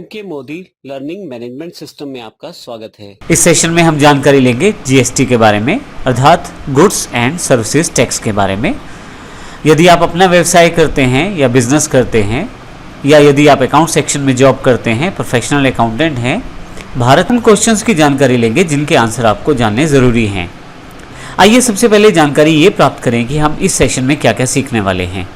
MK. Modi learning management system में आपका स्वागत है। इस सेशन में हम जानकारी लेंगे जीएसटी के बारे में, अर्थात गुड्स एंड सर्विसेज टैक्स के बारे में। यदि आप अपना व्यवसाय करते हैं या बिजनेस करते हैं, या यदि आप अकाउंट सेक्शन में जॉब करते हैं, प्रोफेशनल अकाउंटेंट हैं, भारत में क्वेश्चंस की जानकारी लेंगे जिनके आंसर आपको जानने ज़रूरी हैं। आइए सबसे पहले जानकारी ये प्राप्त करें कि हम इस सेशन में क्या क्या सीखने वाले हैं।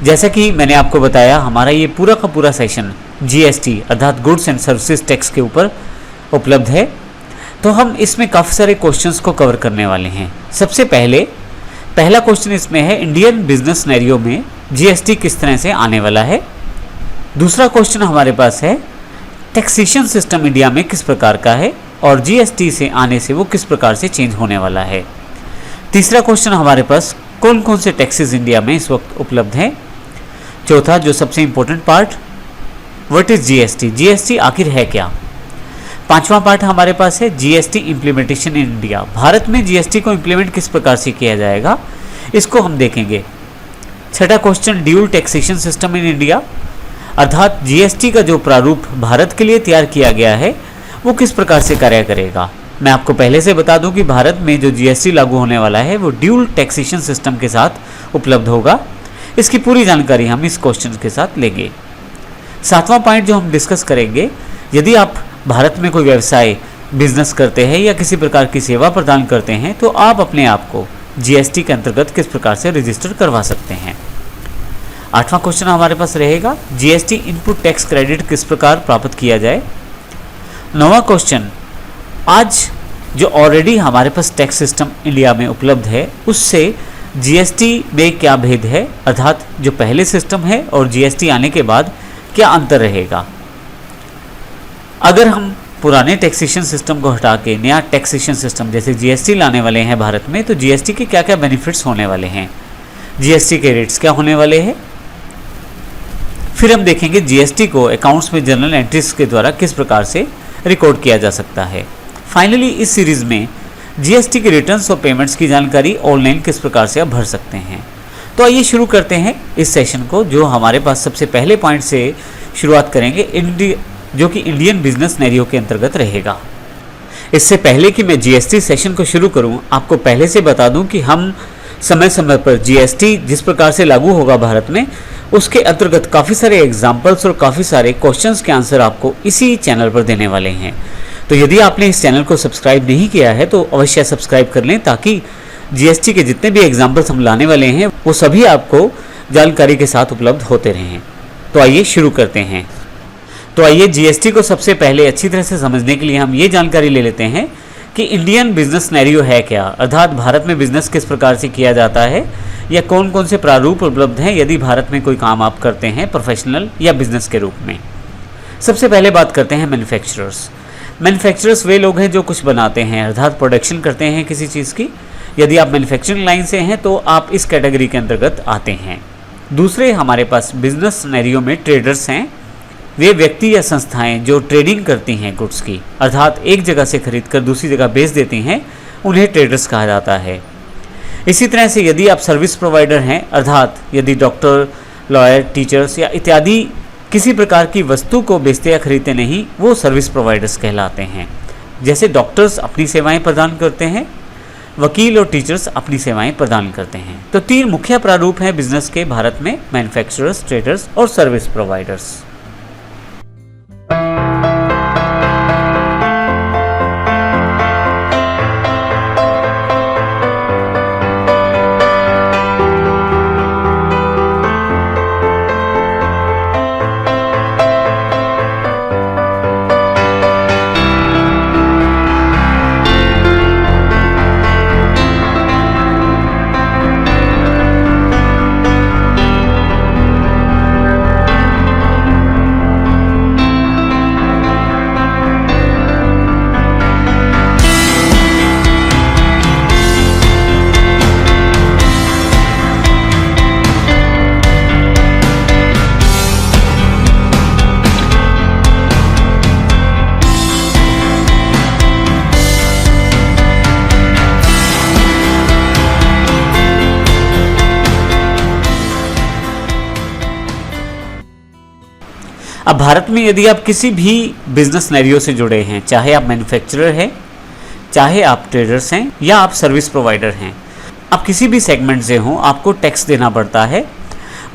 जैसा कि मैंने आपको बताया, हमारा ये पूरा का पूरा सेशन जीएसटी अर्थात गुड्स एंड सर्विसेज टैक्स के ऊपर उपलब्ध है, तो हम इसमें काफ़ी सारे क्वेश्चंस को कवर करने वाले हैं। सबसे पहला क्वेश्चन इसमें है, इंडियन बिजनेस सिनेरियो में जीएसटी किस तरह से आने वाला है। दूसरा क्वेश्चन हमारे पास है, टैक्सेशन सिस्टम इंडिया में किस प्रकार का है और जीएसटी से आने से वो किस प्रकार से चेंज होने वाला है। तीसरा क्वेश्चन हमारे पास, कौन कौन से टैक्सेस इंडिया में इस वक्त उपलब्ध हैं। चौथा, जो सबसे important part, what is GST, GST आखिर है क्या। पांचवा पार्ट हमारे पास है, GST implementation in India, Bharat में जीएसटी को इंप्लीमेंट किस प्रकार से किया जाएगा, इसको हम देखेंगे। छठा question, dual taxation system in India, अर्थात जीएसटी का जो प्रारूप भारत के लिए तैयार किया गया है वो किस प्रकार से कार्य करेगा। मैं आपको पहले से बता दूं कि भारत में जो जीएसटी लागू होने वाला है वो ड्यूल टैक्सेशन सिस्टम के साथ उपलब्ध होगा। इसकी पूरी जानकारी हम इस क्वेश्चन के साथ लेंगे। सातवां पॉइंट जो हम डिस्कस करेंगे, यदि आप भारत में कोई व्यवसाय बिजनेस करते हैं या किसी प्रकार की सेवा प्रदान करते हैं तो आप अपने आप को जीएसटी के अंतर्गत किस प्रकार से रजिस्टर करवा सकते हैं। आठवां क्वेश्चन हमारे पास रहेगा, जीएसटी इनपुट टैक्स क्रेडिट किस प्रकार प्राप्त किया जाए। नौवां क्वेश्चन, आज जो ऑलरेडी हमारे पास टैक्स सिस्टम इंडिया में उपलब्ध है उससे जीएसटी में क्या भेद है, अर्थात जो पहले सिस्टम है और जीएसटी आने के बाद क्या अंतर रहेगा। अगर हम पुराने टैक्सेशन सिस्टम को हटा के नया टैक्सेशन सिस्टम जैसे जीएसटी लाने वाले हैं भारत में, तो जीएसटी के क्या क्या बेनिफिट्स होने वाले हैं, जीएसटी के रेट्स क्या होने वाले हैं। फिर हम देखेंगे जीएसटी को अकाउंट्स में जर्नल एंट्रीज के द्वारा किस प्रकार से रिकॉर्ड किया जा सकता है। फाइनली इस सीरीज में जीएसटी के रिटर्न्स और पेमेंट्स की जानकारी ऑनलाइन किस प्रकार से आप भर सकते हैं। तो आइए शुरू करते हैं इस सेशन को, जो हमारे पास सबसे पहले पॉइंट से शुरुआत करेंगे, जो कि इंडियन बिजनेस सिनेरियो के अंतर्गत रहेगा। इससे पहले कि मैं जीएसटी सेशन को शुरू करूं, आपको पहले से बता दूं कि हम समय समय पर जीएसटी जिस प्रकार से लागू होगा भारत में, उसके अंतर्गत काफ़ी सारे एग्जाम्पल्स और काफ़ी सारे क्वेश्चंस के आंसर आपको इसी चैनल पर देने वाले हैं। तो यदि आपने इस चैनल को सब्सक्राइब नहीं किया है तो अवश्य सब्सक्राइब कर लें, ताकि जीएसटी के जितने भी एग्जाम्पल्स हम लाने वाले हैं वो सभी आपको जानकारी के साथ उपलब्ध होते रहें। तो आइए शुरू करते हैं। तो आइए जीएसटी को सबसे पहले अच्छी तरह से समझने के लिए हम ये जानकारी ले लेते हैं कि इंडियन बिजनेस सिनेरियो है क्या, अर्थात भारत में बिजनेस किस प्रकार से किया जाता है या कौन कौन से प्रारूप उपलब्ध हैं यदि भारत में कोई काम आप करते हैं प्रोफेशनल या बिजनेस के रूप में। सबसे पहले बात करते हैं मैन्युफैक्चरर्स। मैन्युफैक्चरर्स वे लोग हैं जो कुछ बनाते हैं, अर्थात प्रोडक्शन करते हैं किसी चीज़ की। यदि आप मैन्युफैक्चरिंग लाइन से हैं तो आप इस कैटेगरी के अंतर्गत आते हैं। दूसरे हमारे पास बिजनेस सिनेरियो में ट्रेडर्स हैं। वे व्यक्ति या संस्थाएं जो ट्रेडिंग करती हैं गुड्स की, अर्थात एक जगह से खरीद कर दूसरी जगह बेच देती हैं, उन्हें ट्रेडर्स कहा जाता है। इसी तरह से यदि आप सर्विस प्रोवाइडर हैं, अर्थात यदि डॉक्टर, लॉयर, टीचर्स या इत्यादि किसी प्रकार की वस्तु को बेचते या खरीदते नहीं, वो सर्विस प्रोवाइडर्स कहलाते हैं। जैसे डॉक्टर्स अपनी सेवाएं प्रदान करते हैं, वकील और टीचर्स अपनी सेवाएं प्रदान करते हैं। तो तीन मुख्य प्रारूप हैं बिजनेस के भारत में, मैन्युफैक्चरर्स, ट्रेडर्स और सर्विस प्रोवाइडर्स। अब भारत में यदि आप किसी भी बिजनेस सिनेरियो से जुड़े हैं, चाहे आप मैन्युफैक्चरर हैं, चाहे आप ट्रेडर्स हैं या आप सर्विस प्रोवाइडर हैं, आप किसी भी सेगमेंट से हों, आपको टैक्स देना पड़ता है।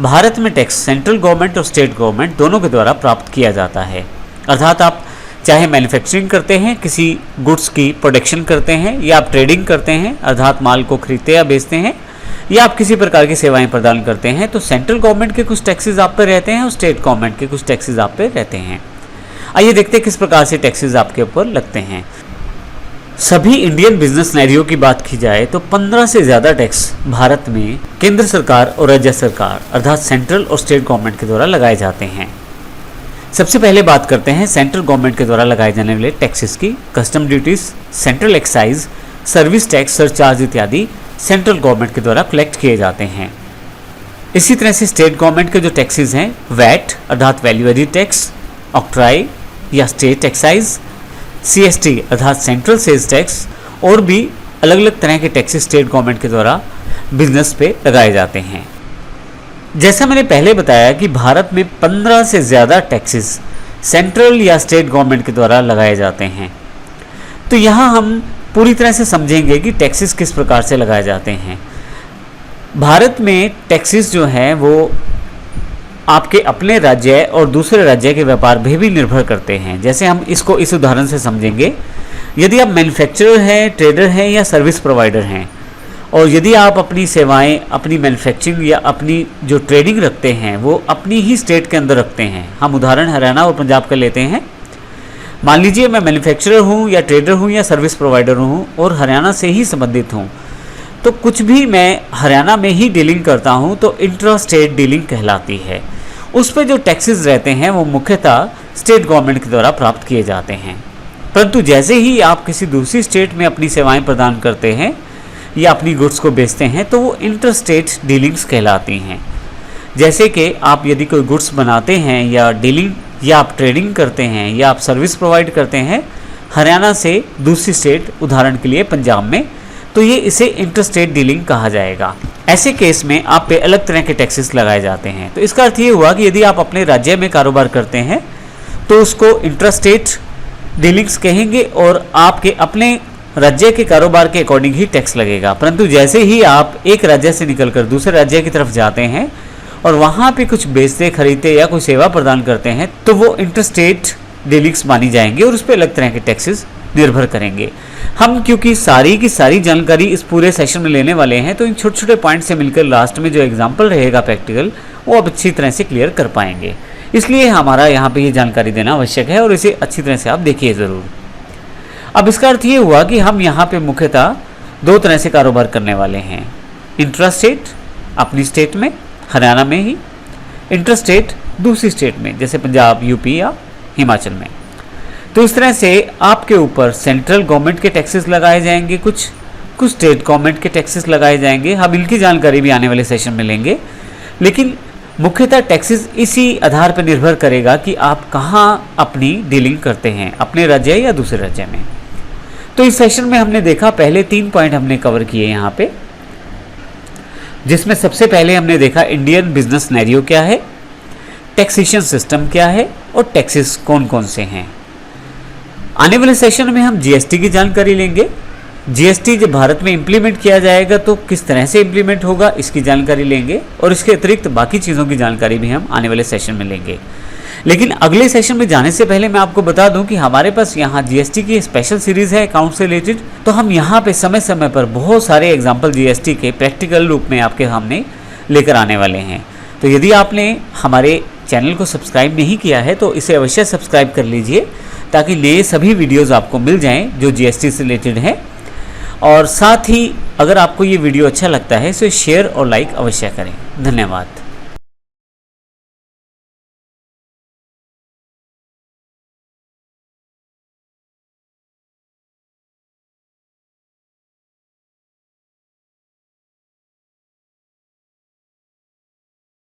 भारत में टैक्स सेंट्रल गवर्नमेंट और स्टेट गवर्नमेंट दोनों के द्वारा प्राप्त किया जाता है। अर्थात आप चाहे मैन्युफैक्चरिंग करते हैं, किसी गुड्स की प्रोडक्शन करते हैं, या आप ट्रेडिंग करते हैं अर्थात माल को खरीदते या बेचते हैं, या आप किसी प्रकार की सेवाएं प्रदान करते हैं, तो सेंट्रल गवर्नमेंट के कुछ टैक्सेस आप पे रहते हैं और स्टेट गवर्नमेंट के कुछ टैक्सेस आप पे रहते हैं। आइए देखते हैं किस प्रकार से टैक्सेस आपके ऊपर लगते हैं। सभी इंडियन बिजनेस सिनेरियो की बात की जाए तो 15 से ज़्यादा टैक्स भारत में केंद्र सरकार और राज्य सरकार अर्थात सेंट्रल और स्टेट गवर्नमेंट के द्वारा लगाए जाते हैं। सबसे पहले बात करते हैं सेंट्रल गवर्नमेंट के द्वारा लगाए जाने वाले टैक्सेस की। Custom duties, central excise, service tax, surcharge इत्यादि सेंट्रल गवर्नमेंट के द्वारा कलेक्ट किए जाते हैं। इसी तरह से स्टेट गवर्नमेंट के जो टैक्सेस हैं, वैट अर्थात वैल्यू एडिड टैक्स, ऑक्ट्राई या स्टेट एक्साइज, CST अर्थात सेंट्रल सेल्स टैक्स, और भी अलग अलग तरह के टैक्सेस स्टेट गवर्नमेंट के द्वारा बिजनेस पे लगाए जाते हैं। जैसा मैंने पहले बताया कि भारत में 15 से ज़्यादा टैक्सेस सेंट्रल या स्टेट गवर्नमेंट के द्वारा लगाए जाते हैं। तो यहाँ हम पूरी तरह से समझेंगे कि टैक्सेस किस प्रकार से लगाए जाते हैं। भारत में टैक्सेस जो हैं वो आपके अपने राज्य और दूसरे राज्य के व्यापार पे भी निर्भर करते हैं। जैसे हम इसको इस उदाहरण से समझेंगे, यदि आप मैन्युफैक्चरर हैं, ट्रेडर हैं या सर्विस प्रोवाइडर हैं, और यदि आप अपनी सेवाएं, अपनी मैन्युफैक्चरिंग या अपनी जो ट्रेडिंग रखते हैं वो अपनी ही स्टेट के अंदर रखते हैं। हम उदाहरण हरियाणा और पंजाब का लेते हैं। मान लीजिए मैं मैन्युफैक्चरर हूँ या ट्रेडर हूँ या सर्विस प्रोवाइडर हूँ और हरियाणा से ही संबंधित हूँ, तो कुछ भी मैं हरियाणा में ही डीलिंग करता हूँ तो इंट्रा स्टेट डीलिंग कहलाती है। उस पर जो टैक्सेस रहते हैं वो मुख्यतः स्टेट गवर्नमेंट के द्वारा प्राप्त किए जाते हैं। परंतु जैसे ही आप किसी दूसरी स्टेट में अपनी सेवाएं प्रदान करते हैं या अपनी गुड्स को बेचते हैं तो वो इंटर स्टेट डीलिंग्स कहलाती हैं। जैसे कि आप यदि कोई गुड्स बनाते हैं या डीलिंग या आप ट्रेडिंग करते हैं या आप सर्विस प्रोवाइड करते हैं हरियाणा से दूसरी स्टेट, उदाहरण के लिए पंजाब में, तो ये इसे इंटर स्टेट डीलिंग कहा जाएगा। ऐसे केस में आप पे अलग तरह के टैक्सेस लगाए जाते हैं। तो इसका अर्थ ये हुआ कि यदि आप अपने राज्य में कारोबार करते हैं तो उसको इंटर स्टेट डीलिंग्स कहेंगे और आपके अपने राज्य के कारोबार के अकॉर्डिंग ही टैक्स लगेगा। परंतु जैसे ही आप एक राज्य से निकलकर दूसरे राज्य की तरफ जाते हैं और वहाँ पे कुछ बेचते, खरीदते या कोई सेवा प्रदान करते हैं तो वो इंटरस्टेट डीलिंग्स मानी जाएंगी और उस पर अलग तरह के टैक्सेस निर्भर करेंगे। हम क्योंकि सारी की सारी जानकारी इस पूरे सेशन में लेने वाले हैं तो इन छोटे छोटे पॉइंट से मिलकर लास्ट में जो एग्जाम्पल रहेगा प्रैक्टिकल, वो आप अच्छी तरह से क्लियर कर पाएंगे। इसलिए हमारा यहाँ पे ये जानकारी देना आवश्यक है और इसे अच्छी तरह से आप देखिए ज़रूर। अब इसका अर्थ ये हुआ कि हम यहाँ पे मुख्यतः दो तरह से कारोबार करने वाले हैं। इंट्रा स्टेट अपनी स्टेट में, हरियाणा में ही, इंटर स्टेट दूसरी स्टेट में जैसे पंजाब, यूपी या हिमाचल में। तो इस तरह से आपके ऊपर सेंट्रल गवर्नमेंट के टैक्सेस लगाए जाएंगे, कुछ स्टेट गवर्नमेंट के टैक्सेस लगाए जाएंगे। हम इनकी जानकारी भी आने वाले सेशन में लेंगे, लेकिन मुख्यतः टैक्सेस इसी आधार पर निर्भर करेगा कि आप कहाँ अपनी डीलिंग करते हैं, अपने राज्य या दूसरे राज्य में। तो इस सेशन में हमने देखा, पहले 3 पॉइंट हमने कवर किए यहाँ पे, जिसमें सबसे पहले हमने देखा इंडियन बिजनेस सिनेरियो क्या है, टैक्सेशन सिस्टम क्या है और टैक्सेस कौन कौन से हैं। आने वाले सेशन में हम GST की जानकारी लेंगे। GST जब भारत में इम्प्लीमेंट किया जाएगा तो किस तरह से इम्प्लीमेंट होगा इसकी जानकारी लेंगे और इसके अतिरिक्त बाकी चीज़ों की जानकारी भी हम आने वाले सेशन में लेंगे। लेकिन अगले सेशन में जाने से पहले मैं आपको बता दूं कि हमारे पास यहाँ GST की स्पेशल सीरीज़ है अकाउंट से रिलेटेड। तो हम यहाँ पे समय समय पर बहुत सारे एग्जाम्पल GST के प्रैक्टिकल रूप में आपके सामने लेकर आने वाले हैं। तो यदि आपने हमारे चैनल को सब्सक्राइब नहीं किया है तो इसे अवश्य सब्सक्राइब कर लीजिए ताकि नए सभी वीडियोज़ आपको मिल जाएँ जो GST से रिलेटेड हैं। और साथ ही अगर आपको ये वीडियो अच्छा लगता है तो शेयर और लाइक अवश्य करें। धन्यवाद।